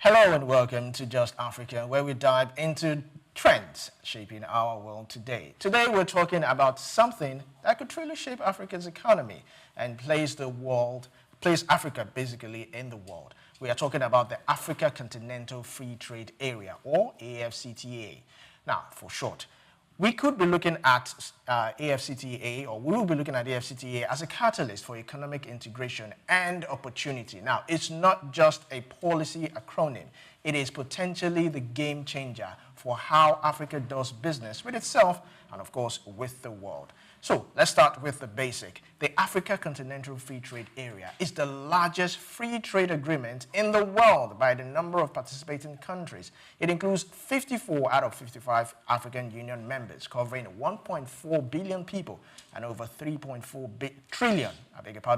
Hello and welcome to Just Africa, where we dive into trends shaping our world today. Today we're talking about something that could truly shape Africa's economy and place Africa basically in the world. We are talking about the Africa Continental Free Trade Area, or AfCFTA. Now, for short, we could be looking at AfCFTA, or we will be looking at AfCFTA as a catalyst for economic integration and opportunity. Now, it's not just a policy acronym. It is potentially the game changer for how Africa does business with itself and, of course, with the world. So let's start with the basic. The Africa Continental Free Trade Area is the largest free trade agreement in the world by the number of participating countries. It includes 54 out of 55 African Union members, covering 1.4 billion people and over $3.4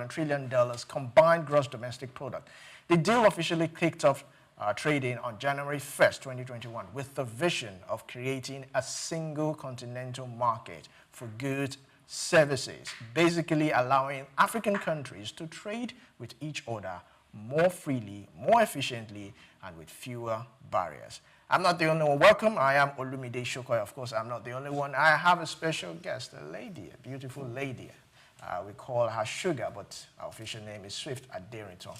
trillion combined gross domestic product. The deal officially kicked off trading on January 1st, 2021, with the vision of creating a single continental market for goods, services, basically allowing African countries to trade with each other more freely, more efficiently, and with fewer barriers. I'm not the only one. Welcome. I am Olumide Shokoy. Of course, I'm not the only one. I have a special guest, a lady, a beautiful lady. We call her Sugar, but her official name is Swift Aderinto.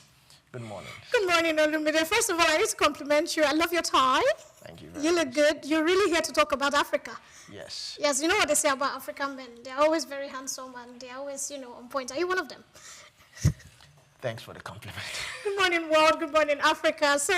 Good morning. Good morning, Olumide. First of all, I need to compliment you. I love your tie. Thank you very much. You look good. You're really here to talk about Africa. Yes. Yes, you know what they say about African men. They're always very handsome and they're always, on point. Are you one of them? Thanks for the compliment. Good morning, world. Good morning, Africa. So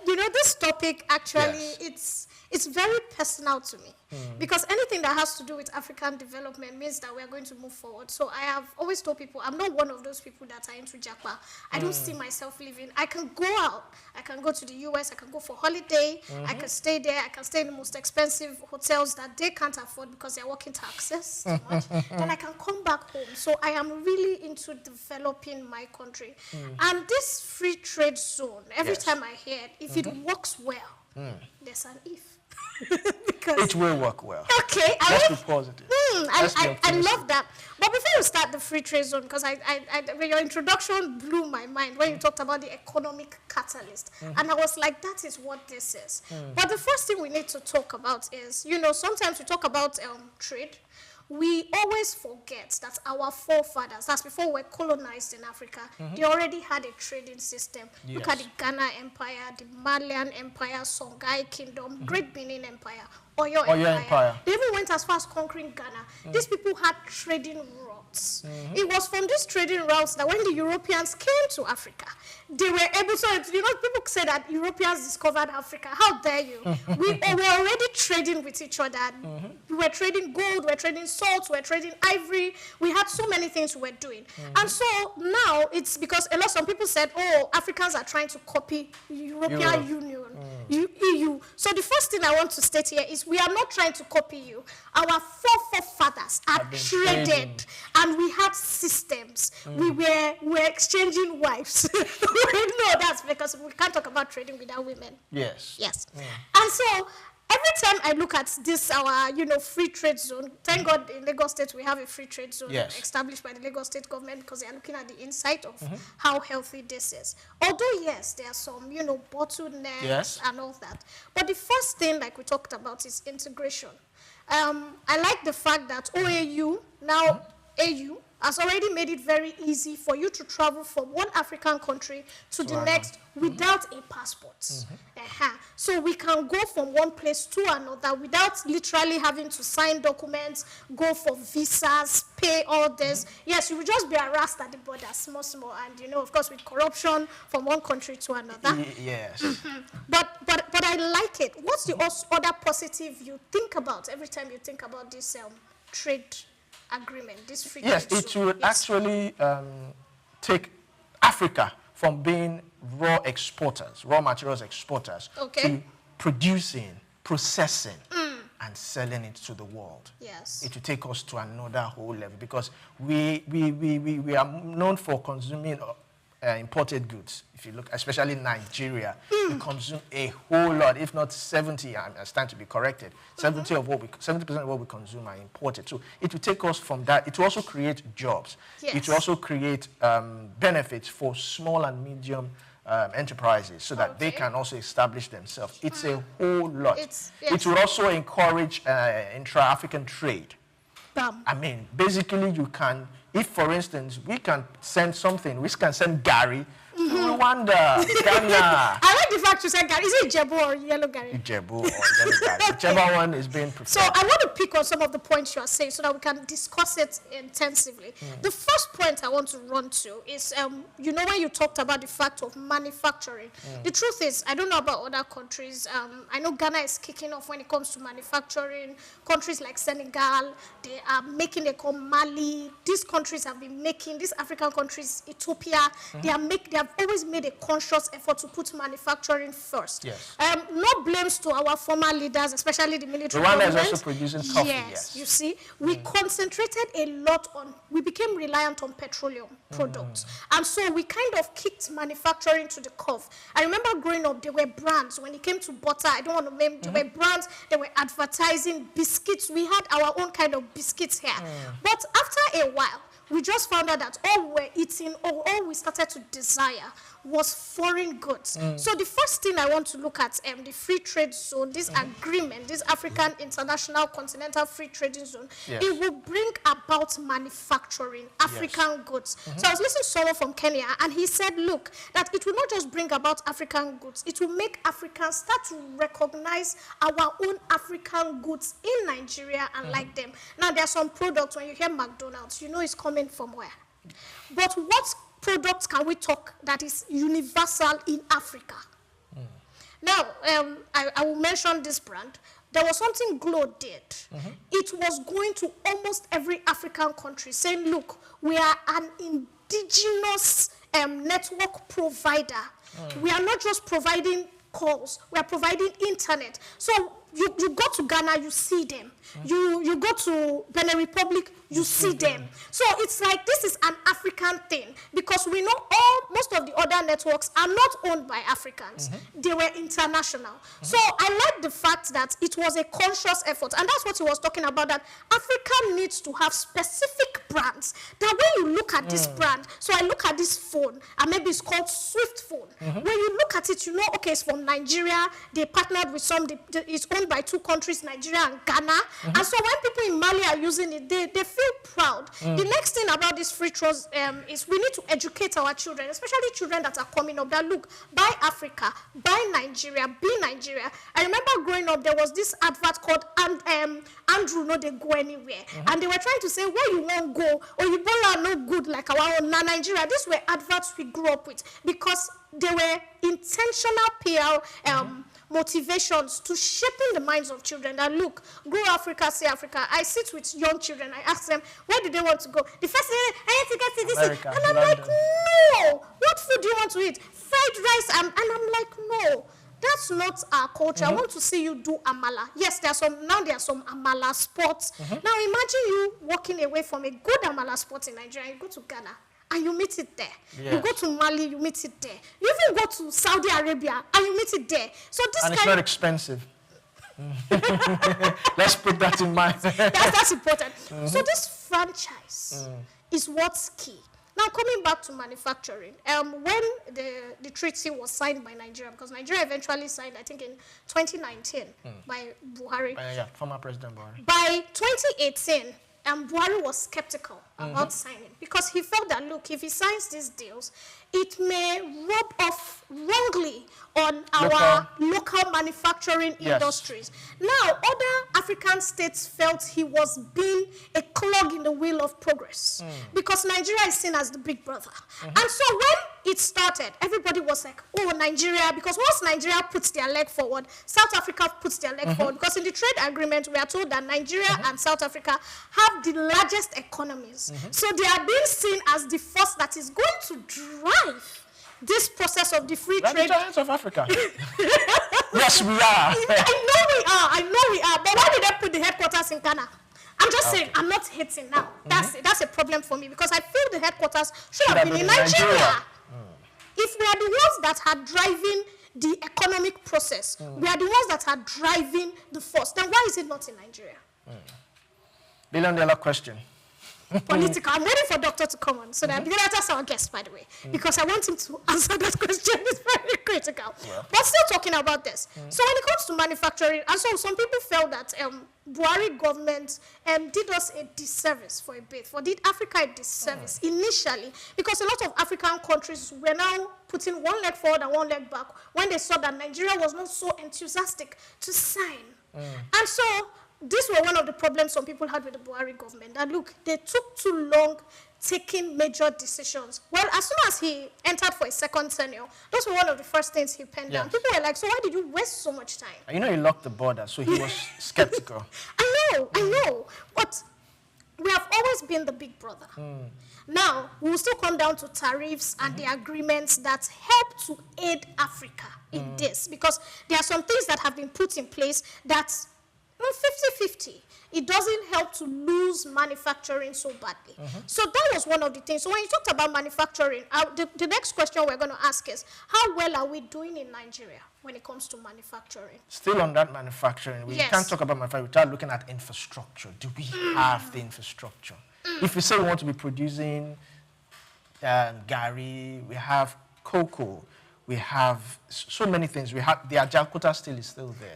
this topic actually, Yes. it's very personal to me. Because anything that has to do with African development means that we are going to move forward. So I have always told people, I'm not one of those people that are into Japa. I don't see myself living. I can go out. I can go to the US. I can go for holiday. I can stay there. I can stay in the most expensive hotels that they can't afford because they're working taxes too much. Then I can come back home. So I am really into developing my country. And this free trade zone, every time I hear it, if it works well, there's an if. Because it will work well. Okay, let's be positive. I love that. But before we start the free trade zone, because your introduction blew my mind when you talked about the economic catalyst, and I was like, that is what this is. But the first thing we need to talk about is, sometimes we talk about trade. We always forget that our forefathers, that's before we were colonized in Africa, they already had a trading system. Yes. Look at the Ghana Empire, the Malian Empire, Songhai Kingdom, Great Benin Empire, Oyo Empire. They even went as far as conquering Ghana. These people had trading routes. It was from these trading routes that when the Europeans came to Africa, they were able to, people say that Europeans discovered Africa. How dare you? We were already trading with each other. We were trading gold, we were trading salt, we were trading ivory. We had so many things we were doing. And so now it's because some people said, oh, Africans are trying to copy European Union, EU. So the first thing I want to state here is we are not trying to copy you. Our forefathers are traded and we had systems. We were exchanging wives. No, that's because we can't talk about trading without women. Yes. Yes. And so every time I look at this, our, free trade zone, thank God in Lagos State we have a free trade zone established by the Lagos State government because they are looking at the insight of how healthy this is. Although, yes, there are some, bottlenecks and all that. But the first thing, like we talked about, is integration. I like the fact that OAU, now AU, has already made it very easy for you to travel from one African country to the next without a passport. So we can go from one place to another without literally having to sign documents, go for visas, pay all this. Yes, you will just be harassed at the border, small, and of course, with corruption from one country to another. Yes. But I like it. What's the other positive you think about every time you think about this trade agreement, this free trade zone? It will actually take Africa from being raw materials exporters, to producing, processing, and selling it to the world. Yes. It will take us to another whole level because we are known for consuming imported goods. If you look, especially Nigeria, we consume a whole lot, if not 70, I stand to be corrected, 70% of what we consume are imported. So it will take us from that. It will also create jobs. Yes. It will also create benefits for small and medium enterprises so that they can also establish themselves. It's a whole lot. It will also encourage intra-African trade. I mean, basically you can, if for instance, we can send something, we can send Gary Rwanda, Ghana. I like the fact you said Gary. Is it Ijebu or Yellow Gary? Ijebu or Yellow Gary. Whichever one is being preferred. So I want to pick on some of the points you are saying so that we can discuss it intensively. The first point I want to run to is, you know, when you talked about the fact of manufacturing. The truth is, I don't know about other countries. I know Ghana is kicking off when it comes to manufacturing. Countries like Senegal, they are making, they call Mali. These countries have been making, these African countries, Ethiopia, they have always made a conscious effort to put manufacturing first. Yes. No blames to our former leaders, especially the military Rwanda government. is also producing coffee, yes. You see, we concentrated a lot on, we became reliant on petroleum products. And so we kind of kicked manufacturing to the curve. I remember growing up, there were brands. When it came to butter, I don't want to name, there were brands, they were advertising biscuits. We had our own kind of biscuits here. But after a while, we just found out that all we're eating, or all we started to desire was foreign goods. So the first thing I want to look at, the free trade zone, this agreement, this African International Continental Free Trading Zone, it will bring about manufacturing, African goods. So I was listening to someone from Kenya, and he said, look, that it will not just bring about African goods, it will make Africans start to recognize our own African goods in Nigeria and like them. Now, there are some products, when you hear McDonald's, you know it's coming from where? But what products can we talk that is universal in Africa? Now, I will mention this brand. There was something Glo did. It was going to almost every African country saying, look, we are an indigenous network provider. We are not just providing calls, we are providing internet. So you go to Ghana, you see them. You go to Benin Republic, you see them. So it's like this is an African thing, because we know most of the other networks are not owned by Africans. They were international. So I like the fact that it was a conscious effort, and that's what he was talking about, that Africa needs to have specific brands, that when you look at this brand, so I look at this phone, and maybe it's called Swift phone. When you look at it, you know, okay, it's from Nigeria, they partnered with some, it's owned by 2 countries, Nigeria and Ghana. And so when people in Mali are using it, they feel proud. The next thing about this free trade is we need to educate our children, especially children that are coming up, that look, buy Africa, buy Nigeria, be Nigeria. I remember growing up, there was this advert called Andrew No They Go Anywhere. And they were trying to say, where you won't go, or you are no good like our own Nigeria. These were adverts we grew up with, because they were intentional PR motivations to shaping the minds of children that look, grow Africa, say Africa. I sit with young children, I ask them, where do they want to go? The first thing, I need to get to this. America, and I'm London. like, no, what food do you want to eat? Fried rice. And I'm like, no, that's not our culture. I want to see you do amala. Yes, there are some amala spots. Now imagine you walking away from a good amala spot in Nigeria, you go to Ghana, and you meet it there. You go to Mali, you meet it there. You even go to Saudi Arabia, and you meet it there. So this and it's not expensive. Let's put that in mind. That's important. So this franchise is what's key. Now, coming back to manufacturing, when the treaty was signed by Nigeria, because Nigeria eventually signed, I think, in 2019 by Buhari. Former President Buhari. By 2018, Buhari was skeptical about signing, because he felt that, look, if he signs these deals, it may rub off wrongly on our local manufacturing industries. Now, other African states felt he was being a clog in the wheel of progress, because Nigeria is seen as the big brother. And so when it started, everybody was like, oh, Nigeria, because once Nigeria puts their leg forward, South Africa puts their leg forward, because in the trade agreement, we are told that Nigeria and South Africa have the largest economies. So they are being seen as the force that is going to drive this process of the free trade. The giants of Africa. Yes, we are. I know we are. But why did they put the headquarters in Ghana? I'm just saying, I'm not hating now. That's a problem for me, because I feel the headquarters should have been in Nigeria. If we are the ones that are driving the economic process, we are the ones that are driving the force, then why is it not in Nigeria? $1 billion question. Political. I'm waiting for Doctor to come on so that because that's our guest, by the way, because I want him to answer that question. It's very critical. Yeah. But still talking about this. So when it comes to manufacturing, and so some people felt that Buhari government did us a disservice for a bit, did Africa a disservice initially, because a lot of African countries were now putting one leg forward and one leg back when they saw that Nigeria was not so enthusiastic to sign. And so these were one of the problems some people had with the Buhari government, that look, they took too long taking major decisions. Well, as soon as he entered for a second tenure, those were one of the first things he penned down. People were like, so why did you waste so much time? You know, he locked the border, so he was skeptical. I know, but we have always been the big brother. Now, we will still come down to tariffs and the agreements that help to aid Africa in this, because there are some things that have been put in place that 50-50. It doesn't help to lose manufacturing so badly. So that was one of the things. So when you talked about manufacturing, the next question we're going to ask is, how well are we doing in Nigeria when it comes to manufacturing? Still on that manufacturing, we can't talk about manufacturing without looking at infrastructure. Do we have the infrastructure? If we say we want to be producing gari, we have cocoa, we have so many things. We have the Ajaokuta still is still there.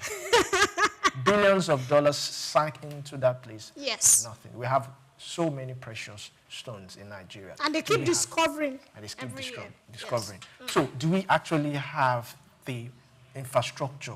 Billions of dollars sank into that place. Yes. Nothing. We have so many precious stones in Nigeria. And they keep discovering. And they keep discovering. Yes. So do we actually have the infrastructure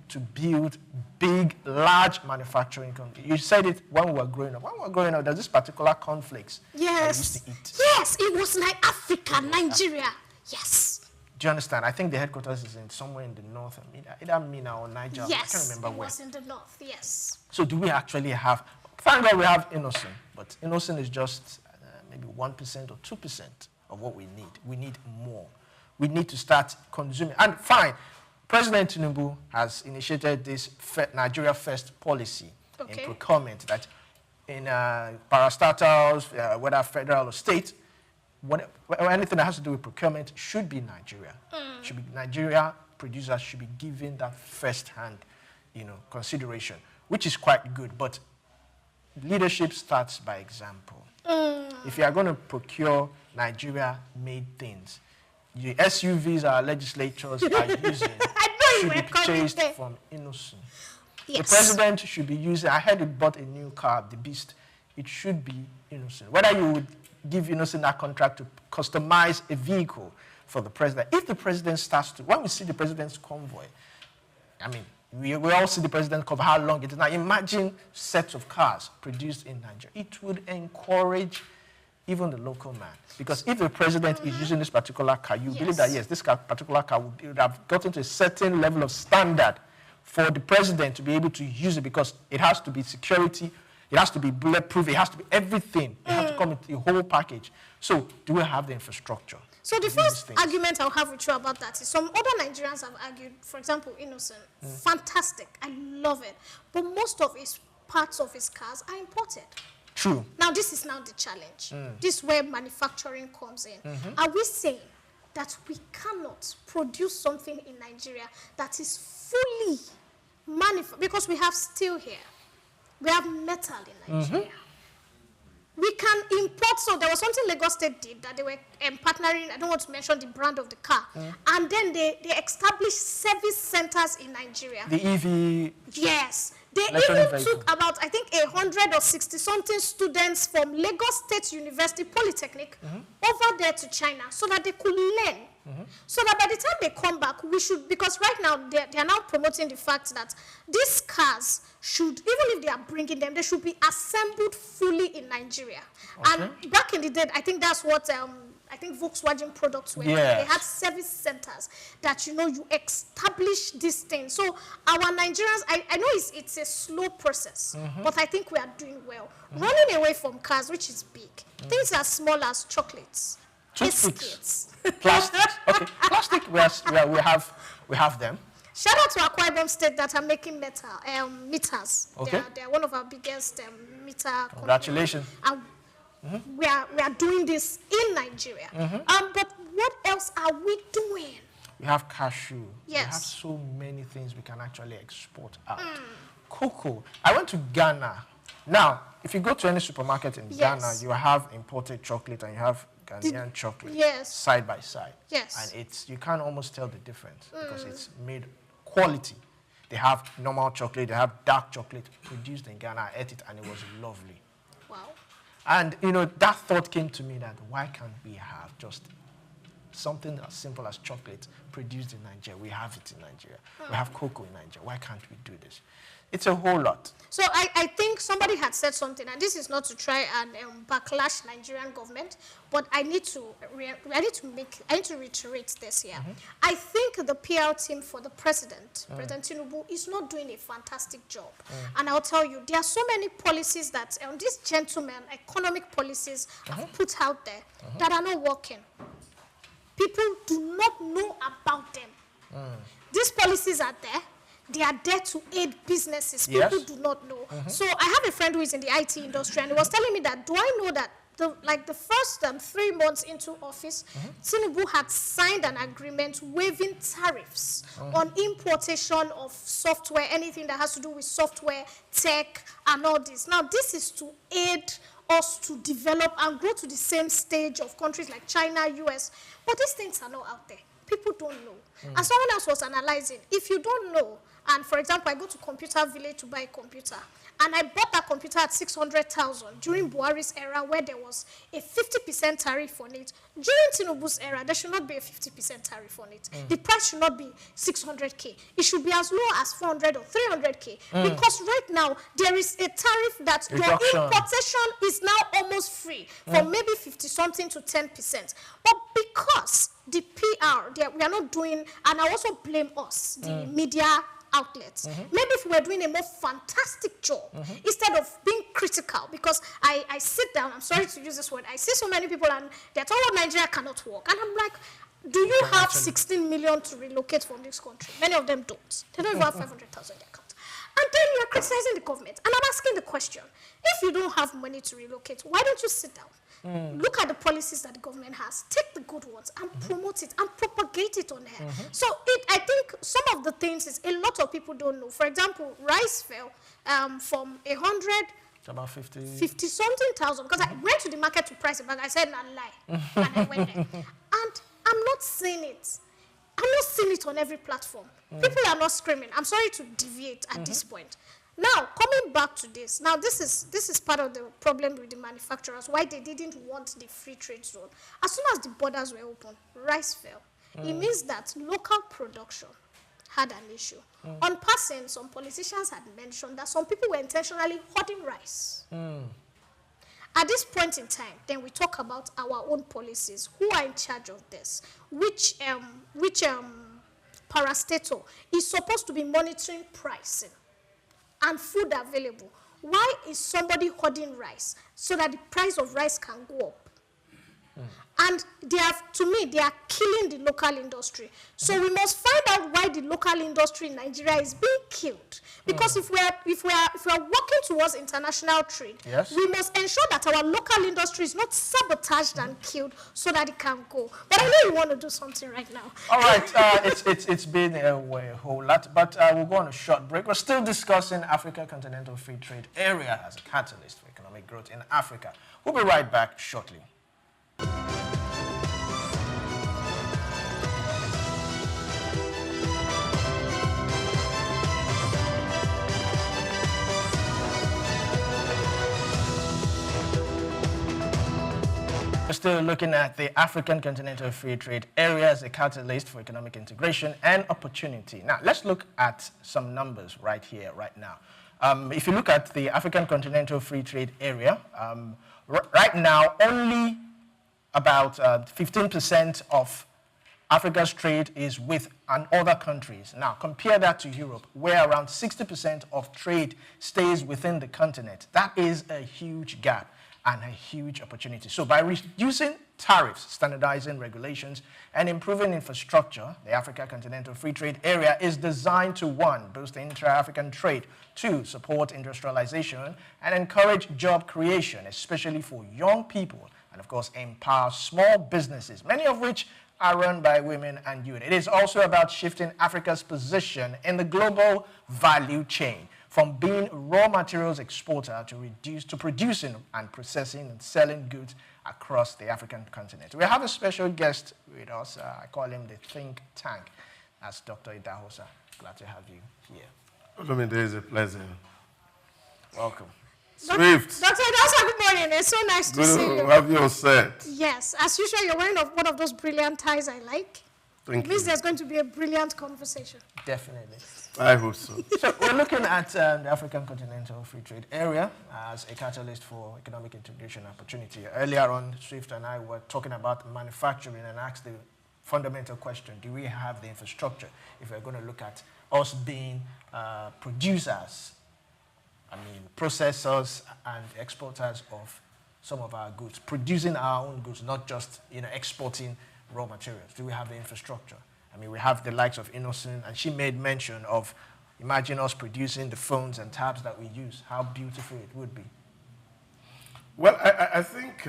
to build big, large manufacturing companies? You said it when we were growing up. When we were growing up, there's this particular cornflakes that we used to eat. Yes, it was like Africa, Nigeria. Yes. Do you understand? I think the headquarters is in somewhere in the north, either Mina or Niger. Yes, I can't remember where. Yes, it was in the north, yes. So do we actually have, thank God we have Innocent, but Innocent is just maybe 1% or 2% of what we need. We need more. We need to start consuming. And fine, President Tinubu has initiated this Nigeria First policy in procurement that in parastatals, whether federal or state, anything that has to do with procurement should be Nigeria. Should be Nigeria producers should be given that first-hand, consideration, which is quite good. But leadership starts by example. If you are going to procure Nigeria-made things, the SUVs our legislators are using should be purchased from Innocent. Yes. The president should be using. I heard he bought a new car, the Beast. It should be Innocent. Whether you would give Innocent that contract to customize a vehicle for the president. If the president starts to, when we see the president's convoy, I mean, we all see the president cover how long it is. Now imagine sets of cars produced in Nigeria. It would encourage even the local man. Because if the president is using this particular car, you believe that, yes, this particular car would have gotten to a certain level of standard for the president to be able to use it, because it has to be security, it has to be bulletproof, it has to be everything. It has to come with the whole package. So do we have the infrastructure? So the first argument I'll have with you about that is some other Nigerians have argued, for example, Innocent, fantastic, I love it. But most of his parts of his cars are imported. True. Now this is now the challenge. This is where manufacturing comes in. Are we saying that we cannot produce something in Nigeria that is fully manufactured? Because we have steel here. We have metal in Nigeria. We can import. So there was something Lagos State did that they were partnering. I don't want to mention the brand of the car. And then they established service centers in Nigeria. The EV. Yes. They even took about, I think, 100 or 60-something students from Lagos State University Polytechnic over there to China so that they could learn. So that by the time they come back, we should, because right now they are now promoting the fact that these cars should, even if they are bringing them, they should be assembled fully in Nigeria. And back in the day, I think that's what I think Volkswagen products were. They had service centers that, you establish these things. So our Nigerians, I know it's a slow process, but I think we are doing well. Running away from cars, which is big. Things as small as chocolates, biscuits. Plastics. Okay, plastic, we have them. Shout out to Akwa Ibom State that are making meters. Okay. They are one of our biggest meter. Congratulations. We are doing this in Nigeria. But what else are we doing? We have cashew. Yes. We have so many things we can actually export out. Cocoa. I went to Ghana Now, if you go to any supermarket in Ghana, you have imported chocolate and you have Ghanaian chocolate side by side. Yes. And you can't almost tell the difference because it's made quality. They have normal chocolate, they have dark chocolate produced in Ghana. I ate it and it was lovely. Wow. And, you know, that thought came to me that why can't we have just something as simple as chocolate produced in Nigeria? We have it in Nigeria. We have cocoa in Nigeria. Why can't we do this? It's a whole lot. So I think somebody had said something, and this is not to try and backlash Nigerian government, but I need to reiterate this here. I think the PR team for the President Tinubu, is not doing a fantastic job. And I'll tell you, there are so many policies that these gentlemen, economic policies, have put out there that are not working. People do not know about them. These policies are there. They are there to aid businesses. People do not know. So I have a friend who is in the IT industry, and he was telling me that, do I know that the first 3 months into office, Tinubu had signed an agreement waiving tariffs on importation of software, anything that has to do with software, tech, and all this. Now, this is to aid us to develop and grow to the same stage of countries like China, US. But these things are not out there. People don't know. And someone else was analyzing, if you don't know, and for example, I go to Computer Village to buy a computer, and I bought that computer at 600,000 during Buhari's era, where there was a 50% tariff on it. During Tinubu's era, there should not be a 50% tariff on it. The price should not be 600K. It should be as low as 400 or 300K. Because right now, there is a tariff that your importation is now almost free, from maybe 50-something to 10%. But because the PR, we are not doing, and I also blame us, the media outlets. Maybe if we were doing a more fantastic job, instead of being critical, because I sit down, I'm sorry to use this word, I see so many people and they're talking about Nigeria cannot work. And I'm like, do you have 16 million to relocate from this country? Many of them don't. They don't even have 500,000 in their account. And then you're criticizing the government. And I'm asking the question, if you don't have money to relocate, why don't you sit down? Look at the policies that the government has. Take the good ones and promote it and propagate it on air. So I think some of the things is a lot of people don't know. For example, rice fell from 100 to about 50-something thousand. Because I went to the market to price it back. I said, not lie. And I went there. And I'm not seeing it. I'm not seeing it on every platform. People are not screaming. I'm sorry to deviate at this point. Now, coming back to this, now this is part of the problem with the manufacturers, why they didn't want the free trade zone. As soon as the borders were open, rice fell. It means that local production had an issue. On passing, some politicians had mentioned that some people were intentionally hoarding rice. At this point in time, then we talk about our own policies. Who are in charge of this? Which parastatal is supposed to be monitoring pricing and food available? Why is somebody hoarding rice so that the price of rice can go up? And to me, they are killing the local industry. So we must find out why the local industry in Nigeria is being killed. Because if we are working towards international trade, we must ensure that our local industry is not sabotaged and killed so that it can go. But I know you want to do something right now. All right, it's been a whole lot, but we'll go on a short break. We're still discussing Africa Continental Free Trade Area as a catalyst for economic growth in Africa. We'll be right back shortly. We're still looking at the African Continental Free Trade Area as a catalyst for economic integration and opportunity. Now, let's look at some numbers right here, right now. If you look at the African Continental Free Trade Area, right now, only about 15% of Africa's trade is with other countries. Now, compare that to Europe, where around 60% of trade stays within the continent. That is a huge gap and a huge opportunity. So by reducing tariffs, standardizing regulations, and improving infrastructure, the Africa Continental Free Trade Area is designed to, 1, boost intra-African trade, 2, support industrialization, and encourage job creation, especially for young people, and of course, empower small businesses, many of which are run by women and youth. It is also about shifting Africa's position in the global value chain. from being raw materials exporter to producing and processing and selling goods across the African continent. We have a special guest with us. I call him the think tank. That's Dr. Idahosa. Glad to have you here. It is a pleasure. Welcome. Swift. Dr. Idahosa, good morning. It's so nice to see you. Good to have you on set. Yes, as usual, you're wearing one of those brilliant ties I like. Thank you. It means there's going to be a brilliant conversation. Definitely. I hope so. So we're looking at the African Continental Free Trade Area as a catalyst for economic integration opportunity. Earlier on, Swift and I were talking about manufacturing and asked the fundamental question, do we have the infrastructure if we're going to look at us being producers, processors and exporters of some of our goods, producing our own goods, not just exporting raw materials. Do we have the infrastructure? We have the likes of Innocent, and she made mention of, imagine us producing the phones and tabs that we use, how beautiful it would be. Well, I think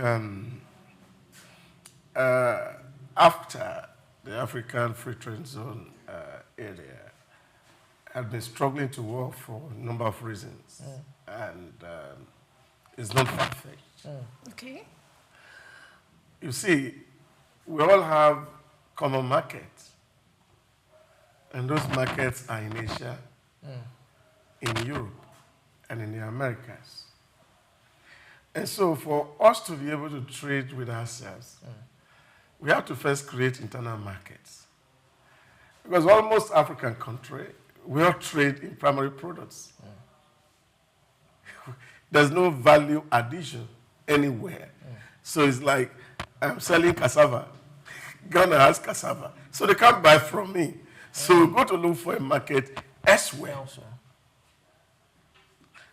after the African Free Trade Zone area had been struggling to work for a number of reasons, and it's not far-fetched. Okay. You see, we all have common markets, and those markets are in Asia, in Europe, and in the Americas. And so for us to be able to trade with ourselves, we have to first create internal markets. Because almost African country, we all trade in primary products. There's no value addition anywhere. So it's like, I'm selling cassava. Ghana has cassava. So they can't buy from me. So we go to look for a market elsewhere.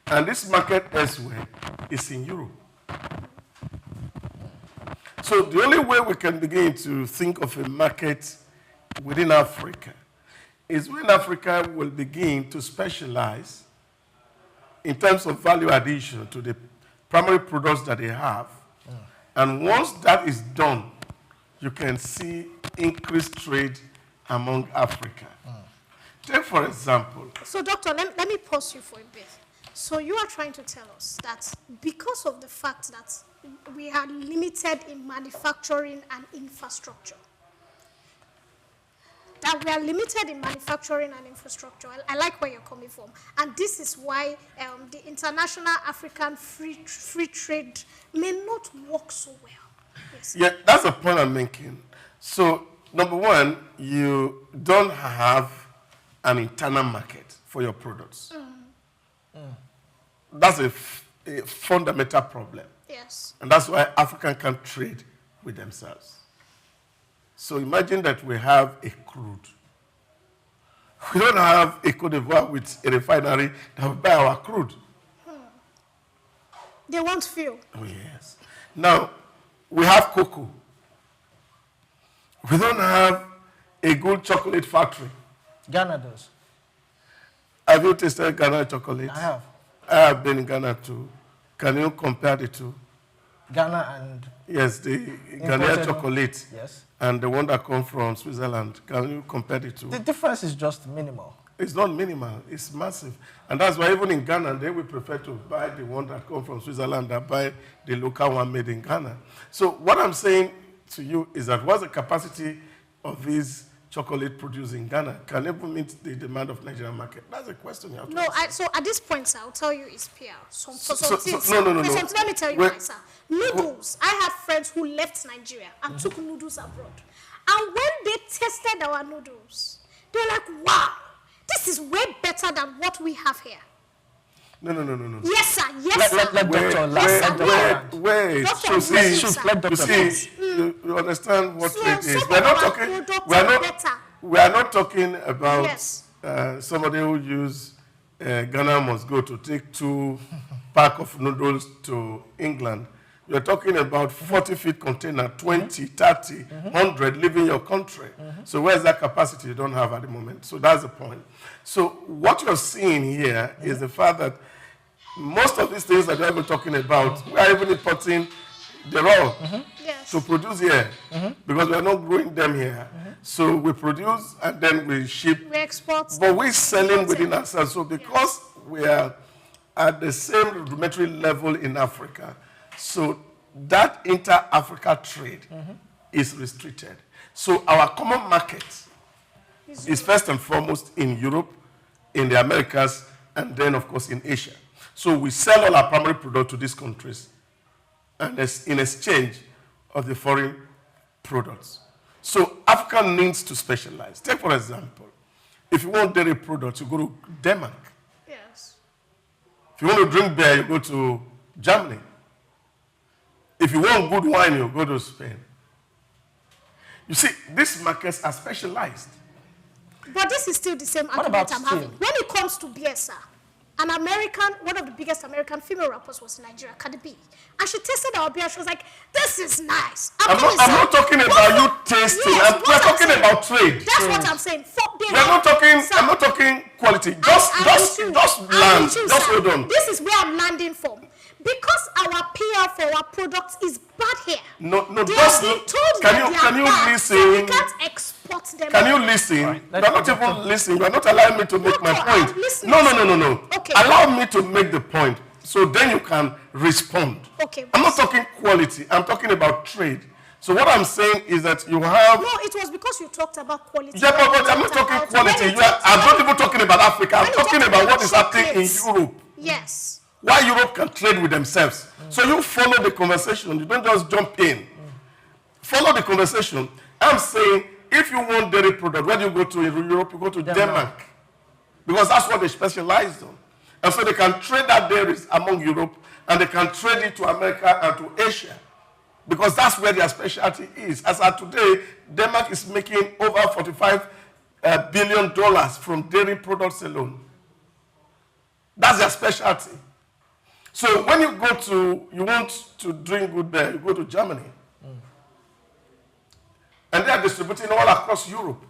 And this market elsewhere is in Europe. So the only way we can begin to think of a market within Africa is when Africa will begin to specialize in terms of value addition to the primary products that they have. And once that is done, you can see increased trade among Africa. Take, for example. So, Doctor, let me pause you for a bit. So you are trying to tell us that because of the fact that we are limited in manufacturing and infrastructure, I like where you're coming from. And this is why the international African free trade may not work so well. Yes. Yeah, that's the point I'm making. So, number one, you don't have an internal market for your products. That's a fundamental problem. Yes. And that's why Africans can't trade with themselves. So imagine that we have a crude. We don't have a Côte d'Ivoire with a refinery that will buy our crude. They want fuel. Oh, yes. Now, we have cocoa. We don't have a good chocolate factory. Ghana does. Have you tasted Ghana chocolate? I have. I have been in Ghana too. Can you compare the two? Ghana and... Yes, the Ghanaian chocolate. Yes. And the one that comes from Switzerland. Can you compare the two? The difference is just minimal. It's not minimal. It's massive. And that's why even in Ghana, they will prefer to buy the one that comes from Switzerland than buy the local one made in Ghana. So what I'm saying to you is that what's the capacity of these chocolate produced in Ghana? Can it meet the demand of Nigerian market? That's a question you have to ask. So at this point, sir, I'll tell you it's PR. No. Let me tell you, sir. Noodles. I have friends who left Nigeria and took noodles abroad. And when they tested our noodles, they were like, wow, this is way better than what we have here. No. Yes, sir. Yes, sir. Wait. You understand what it is. We are not talking about somebody who use Ghana must go to take 2 pack of noodles to England. You're talking about 40-feet container, 20, 30, 100 leaving your country. So where's that capacity you don't have at the moment? So that's the point. So what you're seeing here is the fact that most of these things that we're talking about, we are even importing the raw to produce here because we are not growing them here. So we produce and then we ship. We export. But we're selling within ourselves. So because we are at the same rudimentary level in Africa. So that inter-Africa trade is restricted. So our common market is first and foremost in Europe, in the Americas, and then, of course, in Asia. So we sell all our primary product to these countries and in exchange of the foreign products. So Africa needs to specialize. Take, for example, if you want dairy products, you go to Denmark. Yes. If you want to drink beer, you go to Germany. If you want good wine, you go to Spain. You see, these markets are specialized. But this is still the same argument I'm having. When it comes to beer, sir, an American, one of the biggest American female rappers was in Nigeria, Cardi B. And she tasted our beer. She was like, this is nice. I'm not talking about you tasting. Yes, we're talking about trade. That's what I'm saying. I'm not talking quality. Just land. Just hold on. This is where I'm landing from. Because our PR for our products is bad here. No, just can you listen? So we can't export them. Can you listen? Right, you're not even listening. You're not allowing me to make my point. No. Okay. Allow me to make the point, so then you can respond. Okay. I'm not talking quality. I'm talking about trade. So what I'm saying is that you have... No, it was because you talked about quality. Yeah, but I'm not talking quality. I'm not even talking about Africa. I'm talking about what is happening in Europe. Yes. Why Europe can trade with themselves. So you follow the conversation. You don't just jump in. Follow the conversation. I'm saying, if you want dairy product, where do you go to in Europe? You go to Denmark. Because that's what they specialize on. And so they can trade that dairies among Europe, and they can trade it to America and to Asia. Because that's where their specialty is. As of today, Denmark is making over $45 billion from dairy products alone. That's their specialty. So when you want to drink good beer, you go to Germany. And they are distributing all across Europe.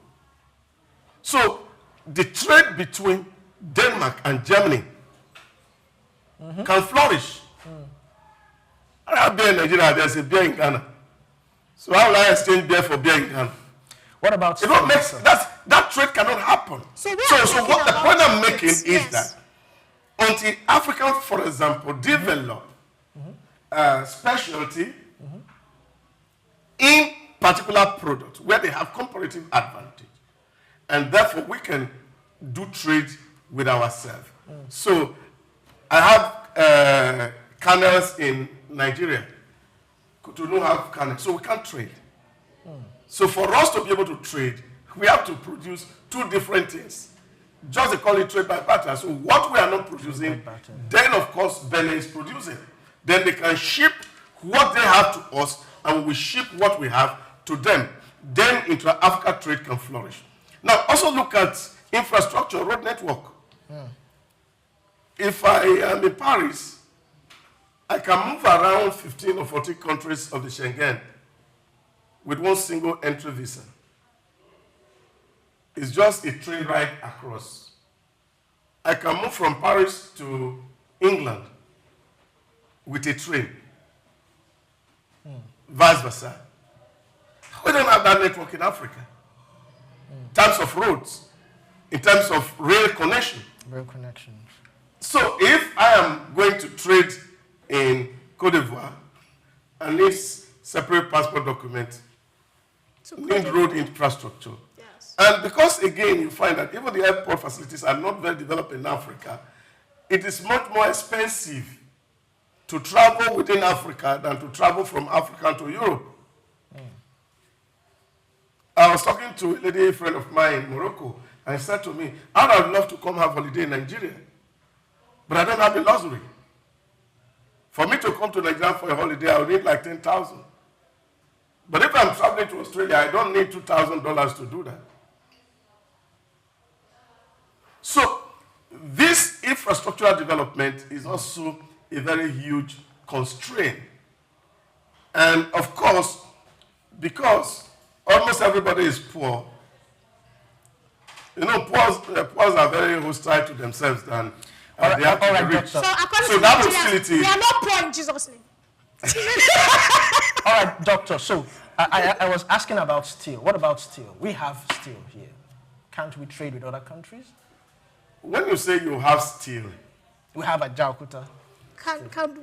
So the trade between Denmark and Germany can flourish. I have beer in Nigeria, there's a beer in Ghana. So how will I exchange beer for beer in Ghana? What about... That trade cannot happen. So what the point I'm making is that until Africans, for example, develop specialty in particular products where they have comparative advantage, and therefore we can do trade with ourselves. So I have canals in Nigeria. Cotonou have canals, so we can't trade. So for us to be able to trade, we have to produce two different things. Just they call it trade by barter. So what we are not producing, then of course Benin is producing. Then they can ship what they have to us, and we ship what we have to them. Then intra-Africa trade can flourish. Now also look at infrastructure, road network. If I am in Paris, I can move around 15 or 14 countries of the Schengen with one single entry visa. It's just a train ride across. I can move from Paris to England with a train. Vice versa. We don't have that network in Africa. In terms of roads, in terms of rail connection. Rail connections. So if I am going to trade in Cote d'Ivoire, I need separate passport document, need road infrastructure. And because, again, you find that even the airport facilities are not very developed in Africa, it is much more expensive to travel within Africa than to travel from Africa to Europe. I was talking to a lady friend of mine in Morocco, and she said to me, I would love to come have holiday in Nigeria, but I don't have the luxury. For me to come to Nigeria for a holiday, I would need like $10,000. But if I'm traveling to Australia, I don't need $2,000 to do that. So this infrastructural development is also a very huge constraint. And of course, because almost everybody is poor, you know, poor are very hostile to themselves than they have to be rich. So according to that hostility, we are not poor in Jesus' name. All right, doctor. So I was asking about steel. What about steel? We have steel here. Can't we trade with other countries? When you say you have steel, We have a Jakarta.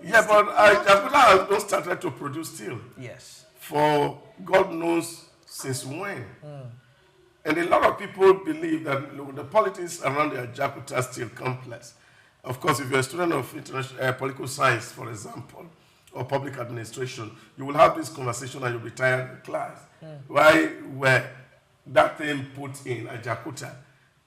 Yeah, but Jakarta has not started to produce steel. Yes. For God knows since when. And a lot of people believe that the politics around the Jakarta steel complex. Of course, if you're a student of international political science, for example, or public administration, you will have this conversation and you'll be tired in class. Why were that thing put in Jakarta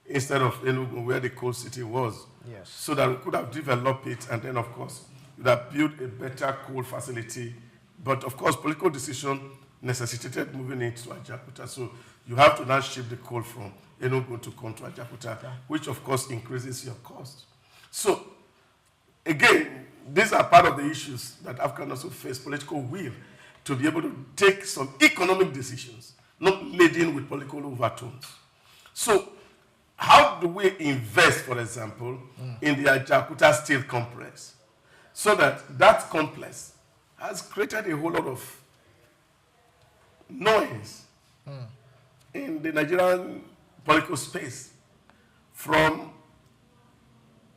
instead of Enugu, where the coal city was? Yes. So that we could have developed it, and then, of course, we would have built a better coal facility. But, of course, political decision necessitated moving it to Jakarta. So you have to now ship the coal from Enugu to come to Jakarta, which, of course, increases your cost. So, again, these are part of the issues that Africans also face, political will, to be able to take some economic decisions, not laden with political overtones. So, how do we invest, for example, in the Jakarta steel complex, so that that complex has created a whole lot of noise in the Nigerian political space, from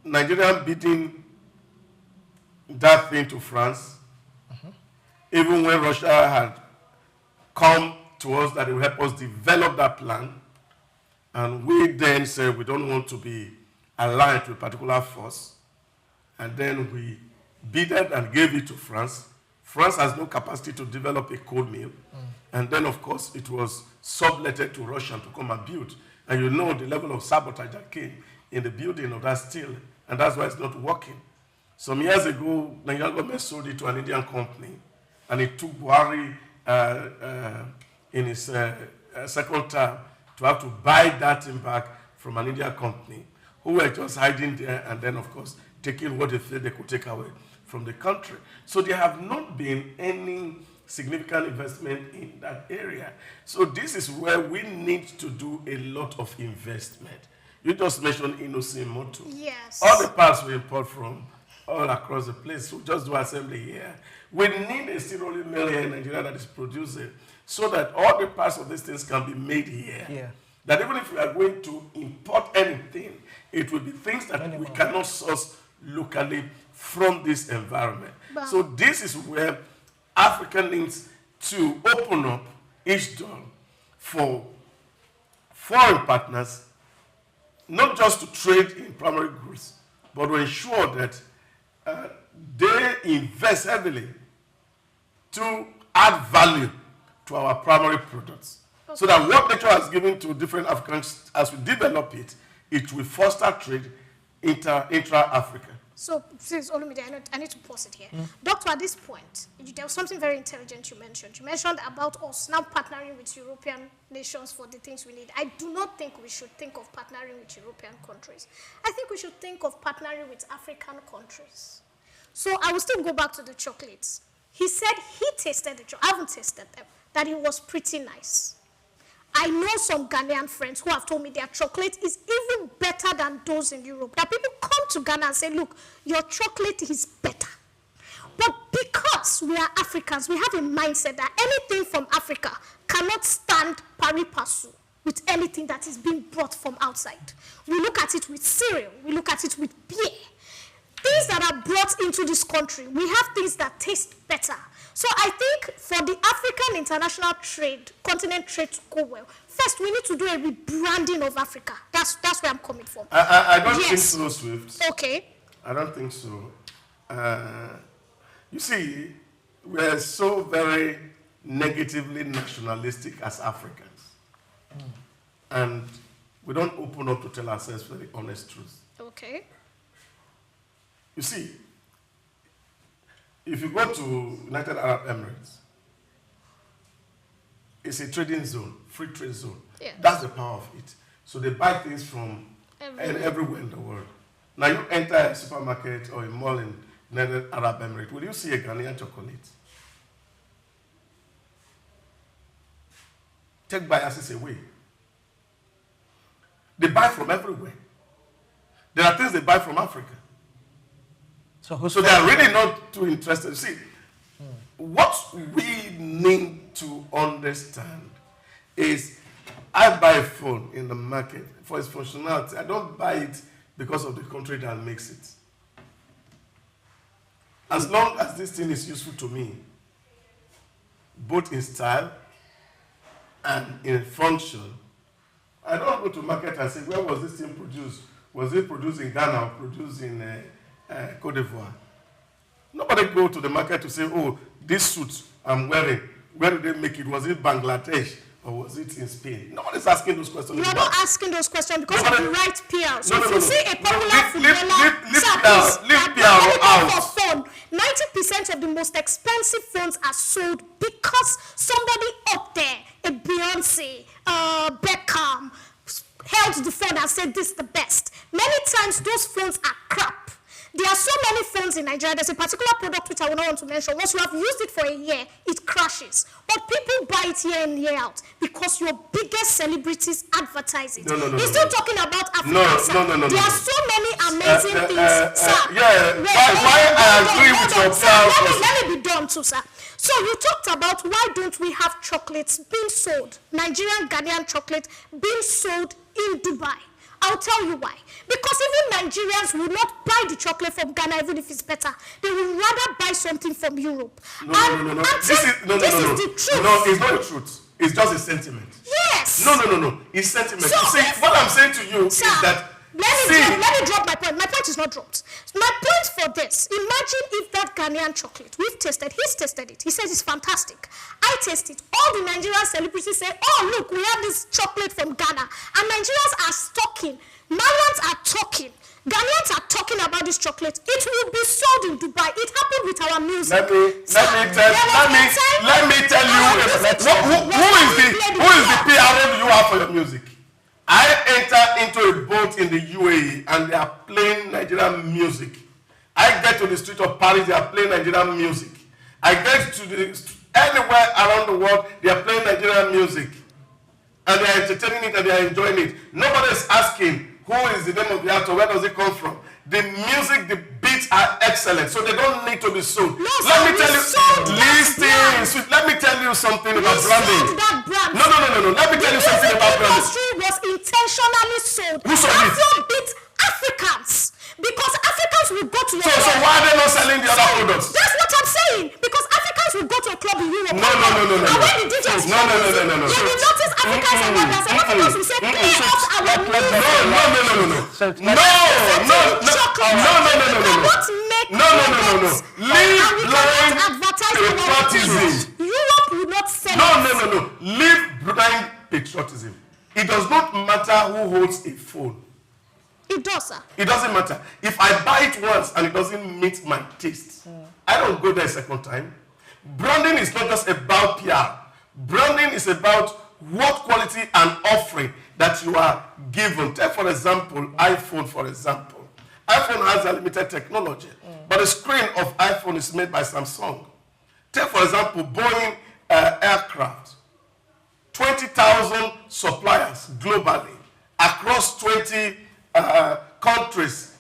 Nigeria bidding that thing to France, even when Russia had come to us that it will help us develop that plan, and we then said we don't want to be aligned to a particular force, and then we bidded and gave it to France. France has no capacity to develop a coal mill, and then, of course, it was subletted to Russia to come and build. And you know the level of sabotage that came in the building of that steel, and that's why it's not working. Some years ago, Nigerian government sold it to an Indian company, and it took Buhari in his second term to have to buy that thing back from an Indian company who were just hiding there, and then, of course, taking what they felt they could take away from the country. So there have not been any significant investment in that area. So this is where we need to do a lot of investment. You just mentioned Inosin Motor. Yes. All the parts we import from all across the place, we just do assembly here. We need a steel rolling mill here in Nigeria that is producing, so that all the parts of these things can be made here. Yeah. That even if we are going to import anything, it will be things that we cannot source locally from this environment. But so this is where Africa needs to open up each door for foreign partners, not just to trade in primary goods, but to ensure that they invest heavily to add value to our primary products. Okay. So that what nature has given to different Africans, as we develop it, it will foster trade intra-Africa. So, please, Olumide, I need to pause it here. Doctor, at this point, there was something very intelligent you mentioned. You mentioned about us now partnering with European nations for the things we need. I do not think we should think of partnering with European countries. I think we should think of partnering with African countries. So, I will still go back to the chocolates. He said he tasted the chocolate. I haven't tasted them. That it was pretty nice. I know some Ghanaian friends who have told me their chocolate is even better than those in Europe. That people come to Ghana and say, look, your chocolate is better. But because we are Africans, we have a mindset that anything from Africa cannot stand pari passu with anything that is being brought from outside. We look at it with cereal. We look at it with beer. Things that are brought into this country, we have things that taste better. So I think for the African international trade, continent trade to go well, first we need to do a rebranding of Africa. That's where I'm coming from. I don't think so, Swift. Okay. I don't think so. You see, we're so very negatively nationalistic as Africans. And we don't open up to tell ourselves very honest truth. Okay. You see, if you go to United Arab Emirates, it's a trading zone, free trade zone. Yeah. That's the power of it. So they buy things from everywhere in the world. Now you enter a supermarket or a mall in United Arab Emirates, will you see a Ghanaian chocolate? Take biases away. They buy from everywhere. There are things they buy from Africa. So they are really not too interested. See, what we need to understand is I buy a phone in the market for its functionality. I don't buy it because of the country that makes it. As long as this thing is useful to me, both in style and in function, I don't go to market and say, where was this thing produced? Was it produced in Ghana or produced in Cote d'Ivoire? Nobody go to the market to say, oh, this suit I'm wearing, where did they make it? Was it Bangladesh or was it in Spain? Nobody's asking those questions. You are not asking those questions because of the right PR. So if you see a popular footballer, leave PR out. For phone, 90% of the most expensive phones are sold because somebody up there, a Beyonce, Beckham, held the phone and said this is the best. Many times those phones are crap. There are so many phones in Nigeria. There's a particular product which I will not want to mention. Once you have used it for a year, it crashes. But people buy it year in, year out because your biggest celebrities advertise it. He's still talking about Africa. No. There are so many amazing things, sir. Why I agree with your plan. Let me be done too, sir. So you talked about why don't we have chocolates being sold, Nigerian Ghanaian chocolate being sold in Dubai. I'll tell you why. Because even Nigerians will not buy the chocolate from Ghana even if it's better. They will rather buy something from Europe. No. This is the truth. No, it's not the truth. It's just a sentiment. Yes. No. It's sentiment. So see, what I'm saying to you is that let me drop my point. My point is not dropped. My point for this, imagine if that Ghanaian chocolate, he's tasted it. He says it's fantastic. I taste it. All the Nigerian celebrities say, oh, look, we have this chocolate from Ghana. And Nigerians are talking. Malians are talking. Ghanaians are talking about this chocolate. It will be sold in Dubai. It happened with our music. Let me tell you, who is the PRO you have for your music? I enter into a boat in the UAE and they are playing Nigerian music. I get to the street of Paris, they are playing Nigerian music. I get to anywhere around the world, they are playing Nigerian music. And they are entertaining it and they are enjoying it. Nobody is asking who is the name of the actor, where does it come from? The music, the beats are excellent, so they don't need to be sold. No, let me tell you something about branding. No. Let me tell you something about branding. The industry was intentionally sold. Who sold it? Afrobeat Africans. Because Africans will go to your So why are they not selling the other products? That's what I'm saying. Because Africans will go to a club in Europe. No. And when the DJs No. you will notice Africans and others. And Africans will say, play us our music. No. Leave blind patriotism. Europe will not sell it. No. Leave blind patriotism. It does not matter who holds a phone. It does, sir. It doesn't matter. If I buy it once and it doesn't meet my taste, I don't go there a second time. Branding is not just about PR. Branding is about what quality and offering that you are given. Take, for example, iPhone, for example. iPhone has a limited technology, but the screen of iPhone is made by Samsung. Take, for example, Boeing aircraft. 20,000 suppliers globally across 20 countries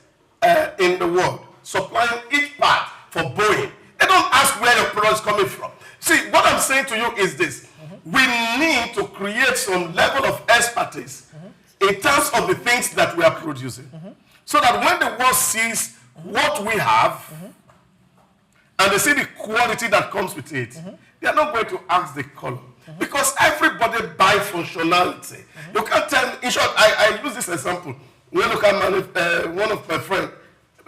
in the world, supplying each part for Boeing. They don't ask where your product is coming from. See, what I'm saying to you is this. We need to create some level of expertise in terms of the things that we are producing. So that when the world sees what we have, and they see the quality that comes with it, they are not going to ask the color. Because everybody buys functionality. You can't tell, in short, I use this example. When you look at one of my friends,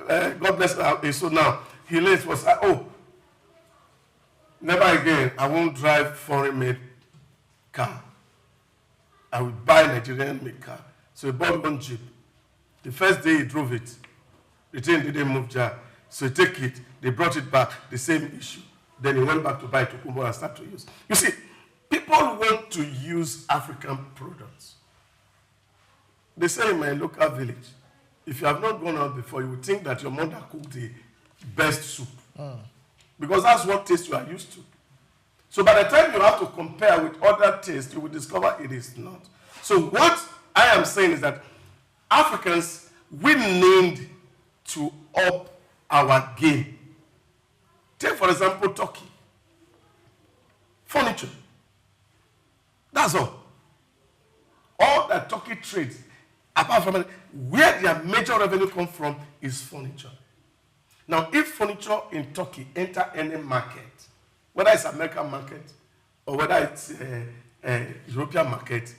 God bless her, so now, he late was, never again, I won't drive foreign-made car. I will buy Nigerian-made car. So he bought one Jeep. The first day he drove it, the thing didn't move jar. So he take it, they brought it back, the same issue. Then he went back to buy Tokumbo and start to use. You see, people want to use African products. They say in my local village, if you have not gone out before, you would think that your mother cooked the best soup. Because that's what taste you are used to. So by the time you have to compare with other tastes, you will discover it is not. So what I am saying is that Africans, we need to up our game. Take, for example, Turkey. Furniture. That's all. All that Turkey trades, apart from where their major revenue comes from, is furniture. Now, if furniture in Turkey enter any market, whether it's American market or whether it's a European market,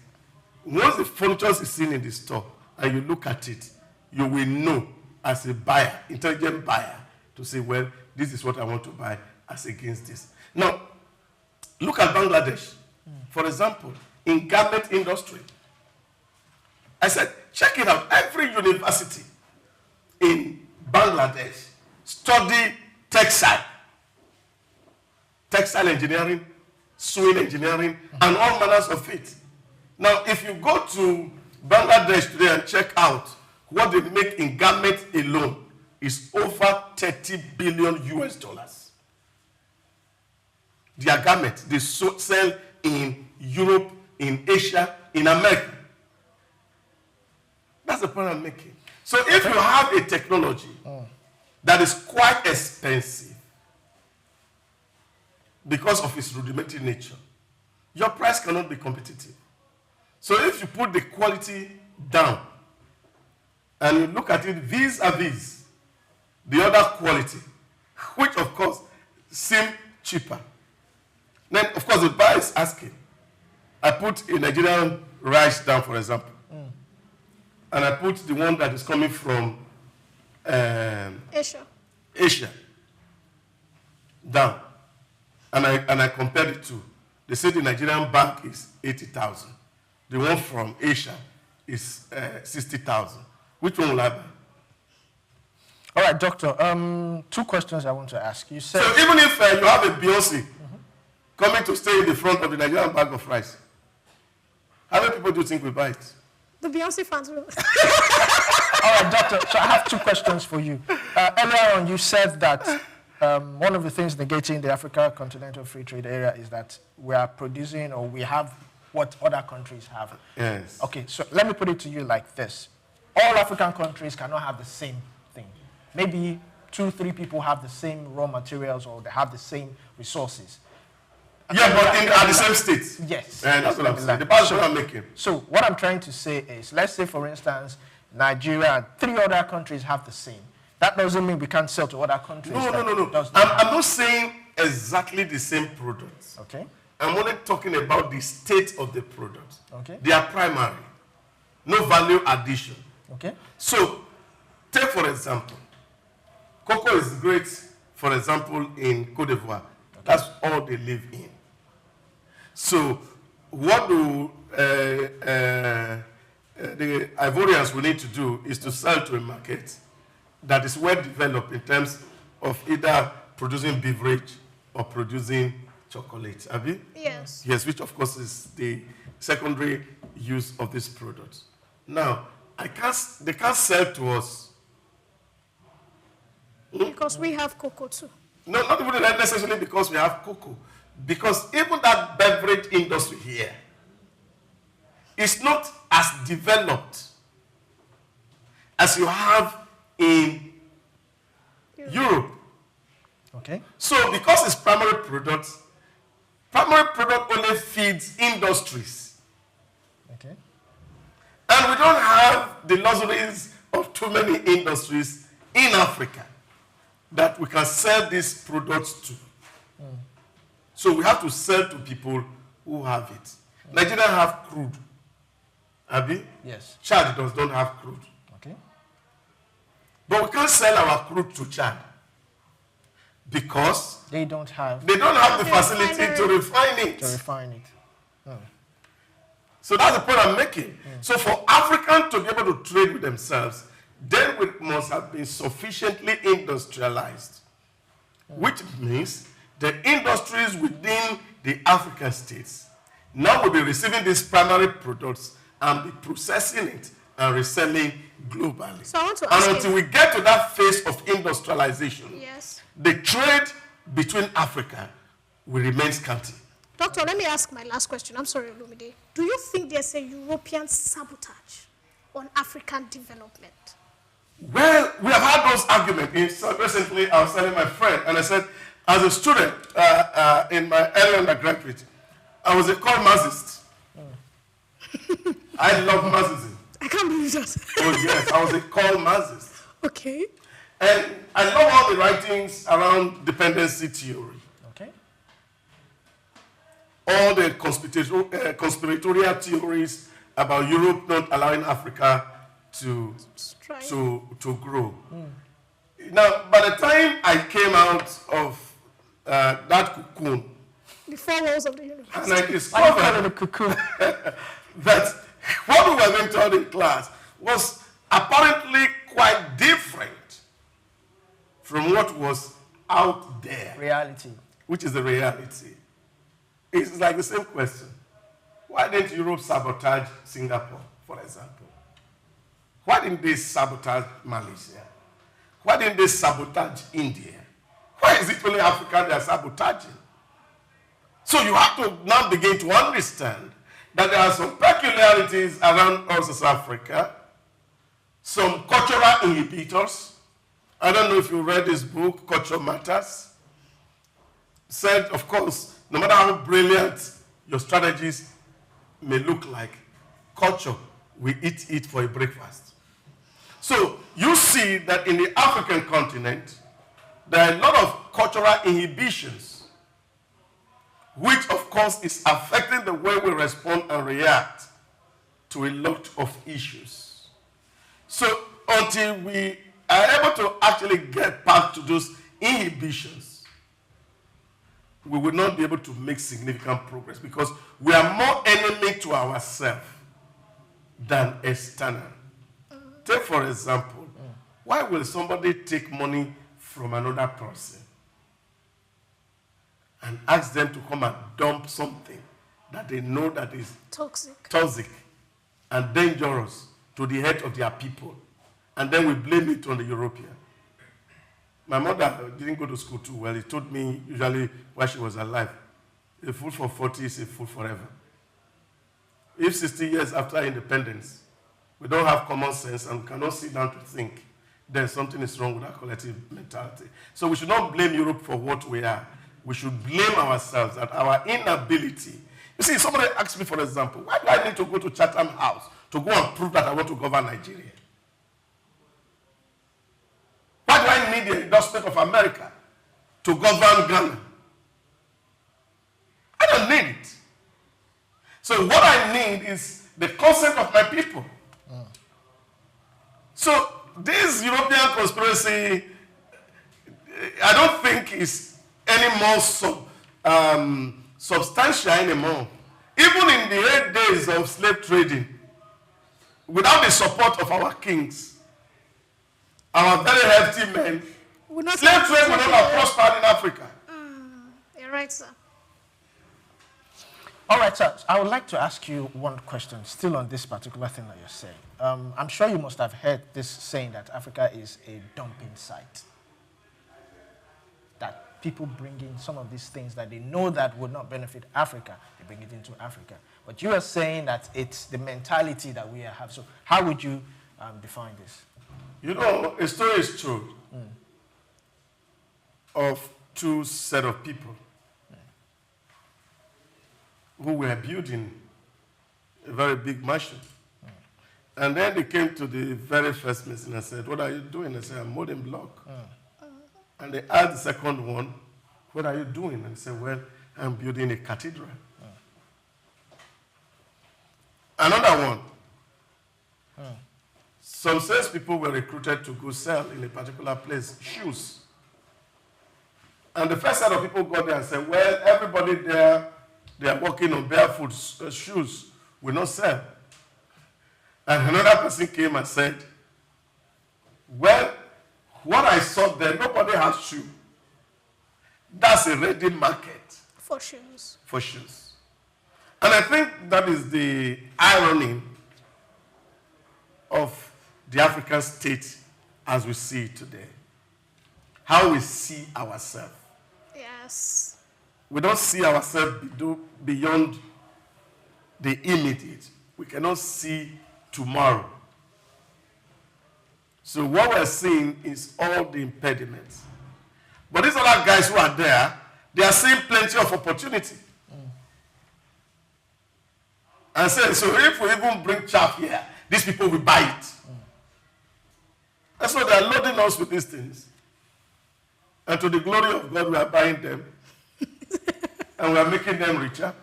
once the furniture is seen in the store and you look at it, you will know as a buyer, intelligent buyer, to say, well, this is what I want to buy as against this. Now, look at Bangladesh. For example, in garment industry, I said, check it out. Every university in Bangladesh study textile engineering, sewing engineering, and all manners of it. Now, if you go to Bangladesh today and check out what they make in garment alone, is over 30 billion US dollars. Their garments, they sell in Europe, in Asia, in America. That's the point I'm making. So if you have a technology that is quite expensive because of its rudimentary nature, your price cannot be competitive. So if you put the quality down and you look at it vis-a-vis the other quality, which of course seem cheaper, then of course the buyer is asking. I put a Nigerian rice down, for example, and I put the one that is coming from Asia down, and I compared the two. They say the Nigerian bag is 80,000. The one from Asia is 60,000. Which one will I buy? All right, doctor. 2 questions I want to ask. You said, so even if you have a Beyonce coming to stay in the front of the Nigerian bag of rice, how many people do you think will buy it? The Beyonce fans will. All right, doctor. So I have 2 questions for you. Earlier on, you said that one of the things negating the Africa Continental Free Trade Area is that we are producing, or we have what other countries have. Yes. Okay, so let me put it to you like this. All African countries cannot have the same thing. Maybe 2, 3 people have the same raw materials, or they have the same resources. Yeah, but at the same state. Yes. That's what I'm saying. The point I'm making. So what I'm trying to say is, let's say, for instance, Nigeria and 3 other countries have the same. That doesn't mean we can't sell to other countries. No. I'm not saying exactly the same products. Okay. I'm only talking about the state of the product. Okay. They are primary. No value addition. Okay. So, take for example, cocoa is great, for example, in Côte d'Ivoire. Okay. That's all they live in. So, what do the Ivorians will need to do is to sell to a market that is well developed in terms of either producing beverage or producing chocolate. Have you? Yes. Yes, which of course is the secondary use of this product. Now, they can't sell to us. Because we have cocoa too. No, not even necessarily because we have cocoa. Because even that beverage industry here is not as developed as you have in Europe. Okay. So because it's primary product only feeds industries. Okay. And we don't have the luxuries of too many industries in Africa that we can sell these products to. So we have to sell to people who have it. Nigeria have crude. Abi? Yes. Chad don't have crude. Okay. But we can't sell our crude to Chad because they don't have the facility to refine it. So that's the point I'm making. So for Africans to be able to trade with themselves, then we must have been sufficiently industrialized, which means the industries within the African states now will be receiving these primary products and be processing it and reselling globally. So I want to ask until we get to that phase of industrialization, yes, the trade between Africa will remain scanty. Doctor, let me ask my last question. I'm sorry, Olumide. Do you think there's a European sabotage on African development? Well, we have had those arguments. Recently, I was telling my friend, and I said, as a student in my early undergraduate, I was a core Marxist. I love Marxism. I can't believe that. Oh, yes, I was a core Marxist. Okay. And I love all the writings around dependency theory. Okay. All the conspiratorial theories about Europe not allowing Africa to grow. Now, by the time I came out of that cocoon, the four walls of the universe, and I discovered the cocoon. that what we were being taught in class was apparently quite different from what was out there. Reality. Which is the reality. It's like the same question. Why didn't Europe sabotage Singapore, for example? Why didn't they sabotage Malaysia? Why didn't they sabotage India? Why is it only Africa they are sabotaging? So you have to now begin to understand that there are some peculiarities around us as Africa, some cultural inhibitors. I don't know if you read this book, Culture Matters. Said, of course, no matter how brilliant your strategies may look like, culture, we eat it for a breakfast. So you see that in the African continent, there are a lot of cultural inhibitions, which of course is affecting the way we respond and react to a lot of issues. So until we are able to actually get back to those inhibitions, we will not be able to make significant progress because we are more enemy to ourselves than external. Take for example, why will somebody take money from another person and ask them to come and dump something that they know that is toxic and dangerous to the head of their people, and then we blame it on the European? My mother didn't go to school too well. He told me usually while she was alive, a fool for 40 is a fool forever. If 60 years after independence, we don't have common sense and cannot sit down to think, then something is wrong with our collective mentality. So we should not blame Europe for what we are. We should blame ourselves at our inability. You see, somebody asked me, for example, why do I need to go to Chatham House to go and prove that I want to govern Nigeria? Why do I need the endorsement of America to govern Ghana? I don't need it. So what I need is the consent of my people. So this European conspiracy, I don't think is any more substantial anymore. Even in the 8 days of slave trading, without the support of our kings, our very hefty men, slave trade would not have prospered in Africa. You're right, sir. All right, sir. I would like to ask you one question, still on this particular thing that you're saying. I'm sure you must have heard this saying that Africa is a dumping site. That people bring in some of these things that they know that would not benefit Africa, they bring it into Africa. But you are saying that it's the mentality that we have. So how would you define this? You know, a story is told of two set of people who were building a very big mansion. And then they came to the very first mason and said, what are you doing? They said, I'm molding block. And they asked the second one, what are you doing? And he said, well, I'm building a cathedral. Another one. Some salespeople were recruited to go sell in a particular place shoes. And the first set of people got there and said, well, everybody there, they are walking on barefoot shoes, will not sell. And another person came and said, well, what I saw there, nobody has shoe. That's a ready market. For shoes. For shoes. And I think that is the irony of the African state as we see it today. How we see ourselves. Yes. We don't see ourselves beyond the immediate. We cannot see tomorrow. So what we're seeing is all the impediments. But these other guys who are there, they are seeing plenty of opportunity. And say, so if we even bring chaff here, these people will buy it. And so they're loading burden us with these things. And to the glory of God, we are buying them. And we are making them richer.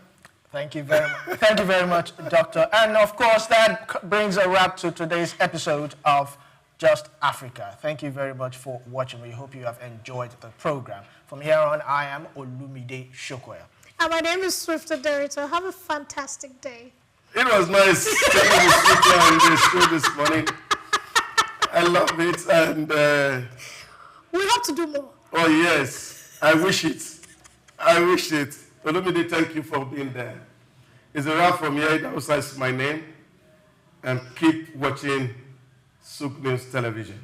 Thank you very much. Thank you very much, Doctor. And of course, that brings a wrap to today's episode of Just Africa. Thank you very much for watching. We hope you have enjoyed the program. From here on, I am Olumide Shokoya. And my name is Swift Aderinto. Have a fantastic day. It was nice taking the speaker on the show this morning. I love it. And we have to do more. Oh, yes. I wish it. I wish it. Olumide, thank you for being there. It's a wrap from here. Idahosa is my name. And keep watching Souk News Television.